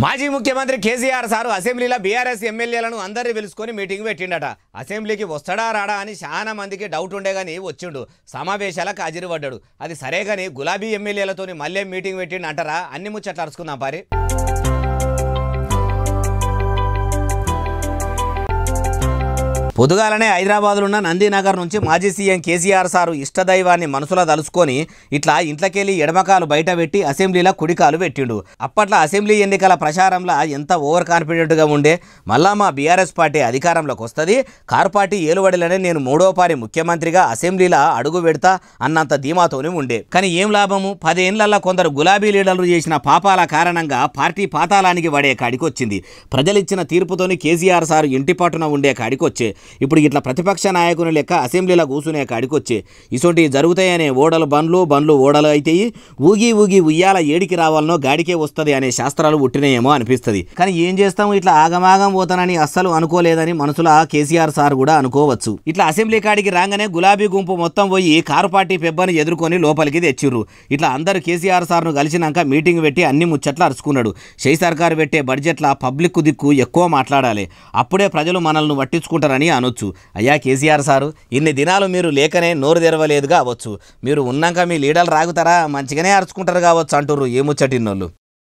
మాజీ ముఖ్యమంత్రి కేసీఆర్ సారు అసెంబ్లీలో బీఆర్ఎస్ ఎమ్మెల్యేలను అందరినీ పిలుచుకొని మీటింగ్ పెట్టిండట. అసెంబ్లీకి వస్తాడా రాడా అని చాలా మందికి డౌట్ ఉండే గానీ వచ్చిండు. సమావేశాలకు హాజరుపడ్డాడు. అది సరే గానీ గులాబీ ఎమ్మెల్యేలతోని మళ్ళీ మీటింగ్ పెట్టిండు అంటారా? అన్ని ముచ్చట్లు అరుచుకుందాం పారి. పొద్దుగాలనే హైదరాబాద్లో ఉన్న నందీనగర్ నుంచి మాజీ సీఎం కేసీఆర్ సారు ఇష్టదైవాన్ని మనసులో తలుసుకొని ఇట్లా ఇంట్లోకెళ్ళి ఎడమకాలు బయట పెట్టి అసెంబ్లీలో కుడికాలు పెట్టిండు. అప్పట్లో అసెంబ్లీ ఎన్నికల ప్రచారంలో ఎంత ఓవర్ కాన్ఫిడెంట్గా ఉండే, మళ్ళా మా బీఆర్ఎస్ పార్టీ అధికారంలోకి వస్తుంది, కారు పార్టీ ఏలుబడిలోనే నేను మూడోపారి ముఖ్యమంత్రిగా అసెంబ్లీలో అడుగు పెడతా అన్నంత ధీమాతోనే ఉండే. కానీ ఏం లాభము? 10 ఏళ్లలో కొందరు గులాబీ లీడర్లు చేసిన పాపాల కారణంగా పార్టీ పాతాళానికి పడే కాడికి వచ్చింది. ప్రజలిచ్చిన తీర్పుతోని కేసీఆర్ సారు ఇంటి పట్టున ఉండే కాడికి వచ్చే. ఇప్పుడు ఇట్లా ప్రతిపక్ష నాయకుని లెక్క అసెంబ్లీలో కూర్చునే కాడికి వచ్చే. ఇసోటి జరుగుతాయనే ఓడలు బండ్లు ఓడలు అయితాయి. ఊగి ఉయ్యాల ఏడికి రావాలనో గాడికే వస్తుంది అనే శాస్త్రాలు పుట్టినాయేమో అనిపిస్తుంది. కానీ ఏం చేస్తాము, ఇట్లా ఆగమాగం పోతానని అస్సలు అనుకోలేదని మనసులో కేసీఆర్ సార్ కూడా అనుకోవచ్చు. ఇట్లా అసెంబ్లీ కాడికి రాగానే గులాబీ గుంపు మొత్తం పోయి కారు పార్టీ పెబ్బని ఎదుర్కొని లోపలికి తెచ్చిర్రు. ఇట్లా అందరు కేసీఆర్ సార్ను కలిసినాక మీటింగ్ పెట్టి అన్ని ముచ్చట్లు అరుచుకున్నాడు. షై సర్కారు పెట్టే బడ్జెట్ల పబ్లిక్ దిక్కు ఎక్కువ మాట్లాడాలి, అప్పుడే ప్రజలు మనల్ని పట్టించుకుంటారని అనొచ్చు. అయ్యా కేసీఆర్ సారు, ఇన్ని దినాలు మీరు లేకనే నోరు తెరవలేదుగా అవ్వచ్చు, మీరు ఉన్నాక మీ లీడర్లు రాగుతారా, మంచిగానే అరుచుకుంటారు కావచ్చు అంటుర్రు ఏ ముచ్చటిన్నోళ్ళు.